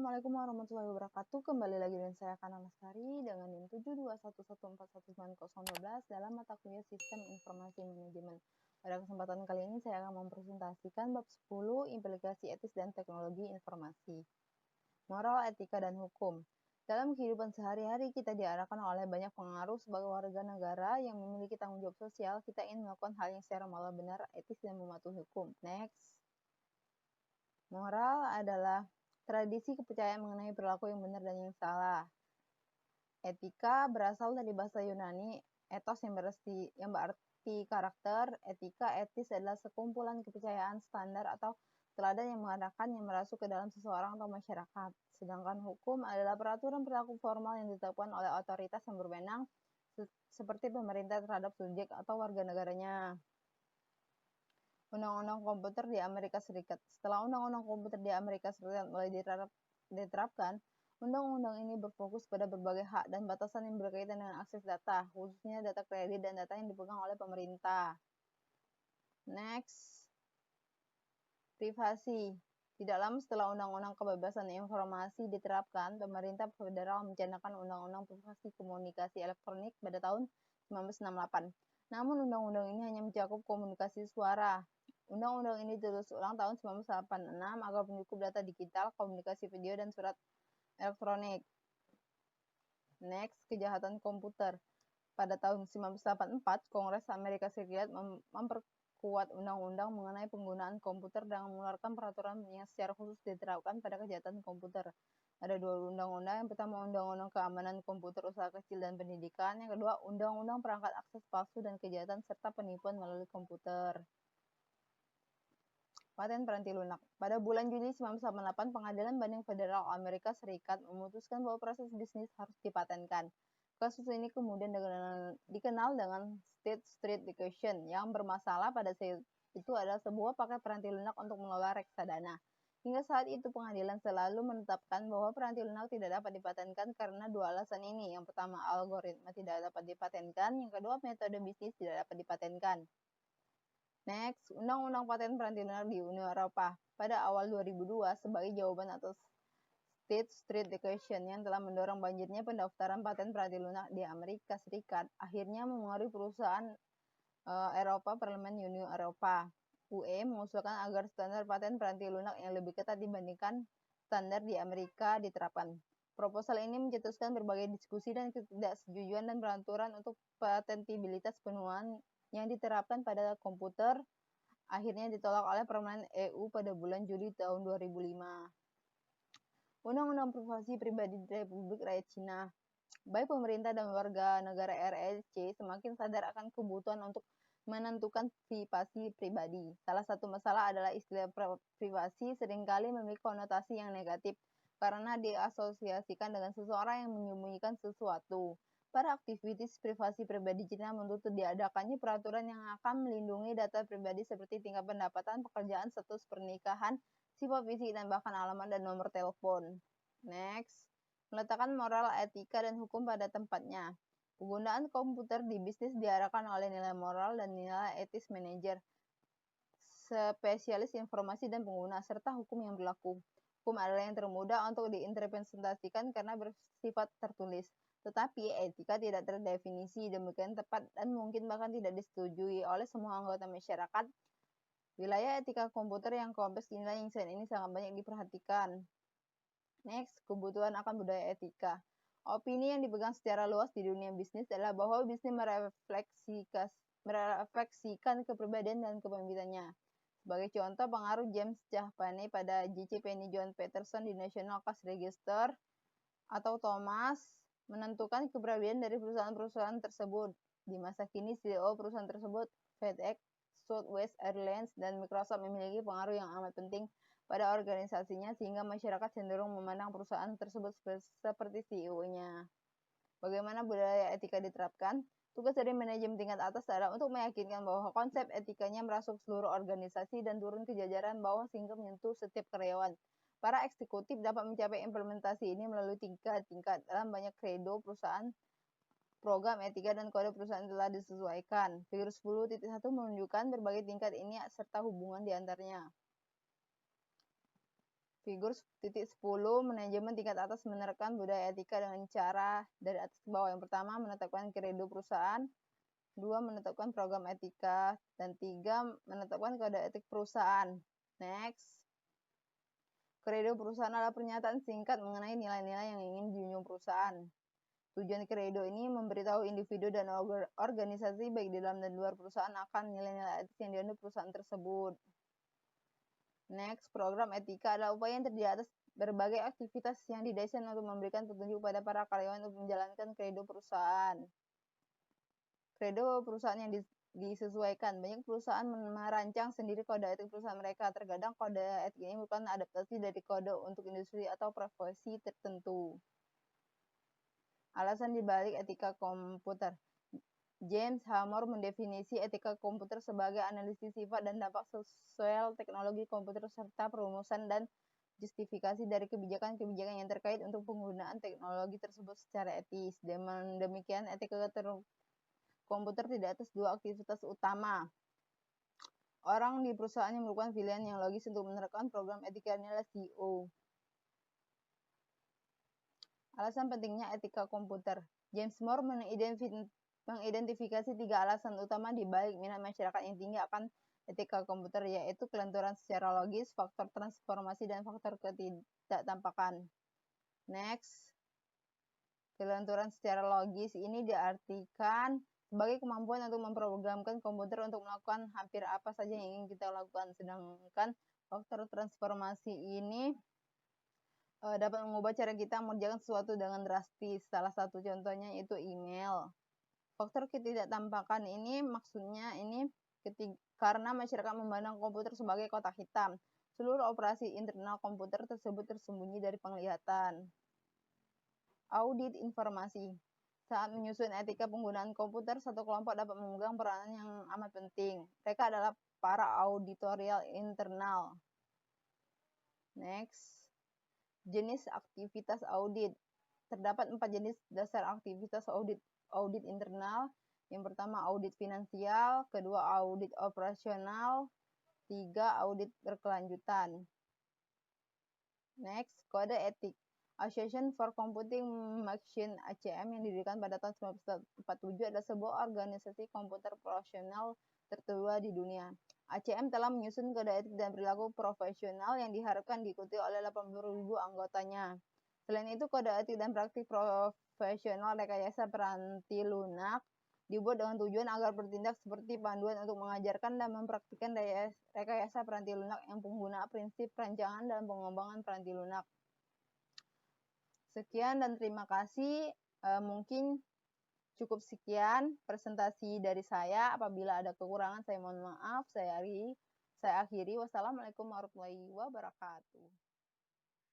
Assalamualaikum warahmatullahi wabarakatuh. Kembali lagi dengan saya Kana Lestari dengan NIM 72114110012 dalam mata kuliah Sistem Informasi Manajemen. Pada kesempatan kali ini saya akan mempresentasikan bab 10 implikasi etis dan teknologi informasi. Moral, etika, dan hukum. Dalam kehidupan sehari-hari kita diarahkan oleh banyak pengaruh sebagai warga negara yang memiliki tanggung jawab sosial. Kita ingin melakukan hal yang secara moral benar, etis, dan mematuhi hukum. Next. Moral adalah tradisi kepercayaan mengenai perilaku yang benar dan yang salah. Etika berasal dari bahasa Yunani, ethos yang berarti karakter. Etika etis adalah sekumpulan kepercayaan standar atau teladan yang mengadakan yang merasuk ke dalam seseorang atau masyarakat. Sedangkan hukum adalah peraturan perilaku formal yang ditetapkan oleh otoritas yang berwenang, seperti pemerintah terhadap subjek atau warga negaranya. Undang-undang komputer di Amerika Serikat. Setelah undang-undang komputer di Amerika Serikat mulai diterapkan, undang-undang ini berfokus pada berbagai hak dan batasan yang berkaitan dengan akses data, khususnya data kredit dan data yang dipegang oleh pemerintah. Next. Privasi. Tidak lama setelah Undang-Undang Kebebasan Informasi diterapkan, pemerintah federal mencanangkan Undang-Undang Privasi Komunikasi Elektronik pada tahun 1968. Namun undang-undang ini hanya mencakup komunikasi suara. Undang-undang ini ditulis ulang tahun 1986 agar mencukup data digital, komunikasi video, dan surat elektronik. Next, kejahatan komputer. Pada tahun 1984, Kongres Amerika Serikat memperkuat undang-undang mengenai penggunaan komputer dengan mengeluarkan peraturan yang secara khusus diterapkan pada kejahatan komputer. Ada dua undang-undang. Yang pertama, Undang-Undang Keamanan Komputer Usaha Kecil dan Pendidikan. Yang kedua, Undang-Undang Perangkat Akses Palsu dan Kejahatan serta Penipuan melalui komputer. Paten peranti lunak. Pada bulan Juli 1988, Pengadilan Banding Federal Amerika Serikat memutuskan bahwa proses bisnis harus dipatenkan. Kasus ini kemudian dikenal dengan State Street Litigation. Yang bermasalah pada saat itu adalah sebuah paket peranti lunak untuk mengelola reksadana. Hingga saat itu pengadilan selalu menetapkan bahwa peranti lunak tidak dapat dipatenkan karena dua alasan ini. Yang pertama, algoritma tidak dapat dipatenkan. Yang kedua, metode bisnis tidak dapat dipatenkan. Next, Undang-Undang Paten Peranti Lunak di Uni Eropa. Pada awal 2002, sebagai jawaban atas State Street Litigation yang telah mendorong banjirnya pendaftaran paten peranti lunak di Amerika Serikat, akhirnya memengaruhi perusahaan Eropa. Parlemen Uni Eropa (UE) mengusulkan agar standar paten peranti lunak yang lebih ketat dibandingkan standar di Amerika diterapkan. Proposal ini mencetuskan berbagai diskusi dan ketidaksetujuan dan peraturan untuk patentabilitas penuaan yang diterapkan pada komputer akhirnya ditolak oleh Parlemen EU pada bulan Juli tahun 2005. Undang-Undang Privasi Pribadi di Republik Rakyat Cina. Baik pemerintah dan warga negara RRC semakin sadar akan kebutuhan untuk menentukan privasi pribadi. Salah satu masalah adalah istilah privasi seringkali memiliki konotasi yang negatif karena diasosiasikan dengan seseorang yang menyembunyikan sesuatu. Para aktivis privasi pribadi Cina menuntut diadakannya peraturan yang akan melindungi data pribadi seperti tingkat pendapatan, pekerjaan, status pernikahan, sifat fisik, dan bahkan alamat dan nomor telepon. Next, meletakkan moral, etika, dan hukum pada tempatnya. Penggunaan komputer di bisnis diarahkan oleh nilai moral dan nilai etis manajer, spesialis informasi dan pengguna, serta hukum yang berlaku. Hukum adalah yang termudah untuk diinterpretasikan karena bersifat tertulis. Tetapi etika tidak terdefinisi demikian tepat dan mungkin bahkan tidak disetujui oleh semua anggota masyarakat. Wilayah etika komputer yang kompleks inilah yang saat ini sangat banyak diperhatikan. Next, kebutuhan akan budaya etika. Opini yang dipegang secara luas di dunia bisnis adalah bahwa bisnis merefleksikan kepribadian dan kepemimpinannya. Sebagai contoh, pengaruh James Chapane pada J.C. Penney John Peterson di National Cash Register atau Thomas menentukan kepribadian dari perusahaan-perusahaan tersebut. Di masa kini, CEO perusahaan tersebut, FedEx, Southwest Airlines, dan Microsoft memiliki pengaruh yang amat penting pada organisasinya sehingga masyarakat cenderung memandang perusahaan tersebut seperti CEO-nya. Bagaimana budaya etika diterapkan? Tugas dari manajemen tingkat atas adalah untuk meyakinkan bahwa konsep etikanya merasuk seluruh organisasi dan turun ke jajaran bawah sehingga menyentuh setiap karyawan. Para eksekutif dapat mencapai implementasi ini melalui tingkat-tingkat dalam banyak kredo perusahaan. Program etika dan kode perusahaan telah disesuaikan. Figur 10.1 menunjukkan berbagai tingkat ini serta hubungan di antaranya. Figur titik 10, manajemen tingkat atas menerapkan budaya etika dengan cara dari atas ke bawah. Yang pertama, menetapkan kredo perusahaan. 2, menetapkan program etika. Dan 3, menetapkan kode etik perusahaan. Next. Kredo perusahaan adalah pernyataan singkat mengenai nilai-nilai yang ingin dijunjung perusahaan. Tujuan kredo ini memberitahu individu dan organisasi baik di dalam dan luar perusahaan akan nilai-nilai etik yang dianut perusahaan tersebut. Next, program etika adalah upaya yang terdiri atas berbagai aktivitas yang didesain untuk memberikan petunjuk pada para karyawan untuk menjalankan kredo perusahaan. Kredo perusahaan yang disesuaikan. Banyak perusahaan merancang sendiri kode etik perusahaan mereka. Terkadang kode etik ini merupakan adaptasi dari kode untuk industri atau profesi tertentu. Alasan dibalik etika komputer. James Hammer mendefinisi etika komputer sebagai analisis sifat dan dampak sosial teknologi komputer serta perumusan dan justifikasi dari kebijakan-kebijakan yang terkait untuk penggunaan teknologi tersebut secara etis. Dengan demikian, etika komputer tidak atas dua aktivitas utama. Orang di perusahaan yang merupakan pilihan yang logis untuk menerapkan program etika adalah CEO. Alasan pentingnya etika komputer. James Moore mengidentifikasi 3 alasan utama di balik minat masyarakat yang tinggi akan etika komputer, yaitu kelenturan secara logis, faktor transformasi, dan faktor ketidaktampakan. Next. Kelenturan secara logis ini diartikan sebagai kemampuan untuk memprogramkan komputer untuk melakukan hampir apa saja yang ingin kita lakukan. Sedangkan faktor transformasi ini dapat mengubah cara kita mengerjakan sesuatu dengan drastis. Salah satu contohnya itu email. Faktor ketidaktampakan ini maksudnya karena masyarakat memandang komputer sebagai kotak hitam. Seluruh operasi internal komputer tersebut tersembunyi dari penglihatan. Audit informasi. Saat menyusun etika penggunaan komputer, satu kelompok dapat memegang peranan yang amat penting. Mereka adalah para auditorial internal. Next. Jenis aktivitas audit. Terdapat 4 jenis dasar aktivitas audit internal. Yang pertama audit finansial, kedua audit operasional, 3 audit berkelanjutan. Next, kode etik. Association for Computing Machine (ACM) yang didirikan pada tahun 1947 adalah sebuah organisasi komputer profesional tertua di dunia. ACM telah menyusun kode etik dan perilaku profesional yang diharapkan diikuti oleh 80.000 anggotanya. Selain itu, kode etik dan praktik profesional rekayasa peranti lunak dibuat dengan tujuan agar bertindak seperti panduan untuk mengajarkan dan mempraktikkan rekayasa peranti lunak yang pengguna prinsip perancangan dan pengembangan peranti lunak. Sekian dan terima kasih. Mungkin cukup sekian presentasi dari saya. Apabila ada kekurangan, saya mohon maaf. Saya akhiri. Wassalamualaikum warahmatullahi wabarakatuh.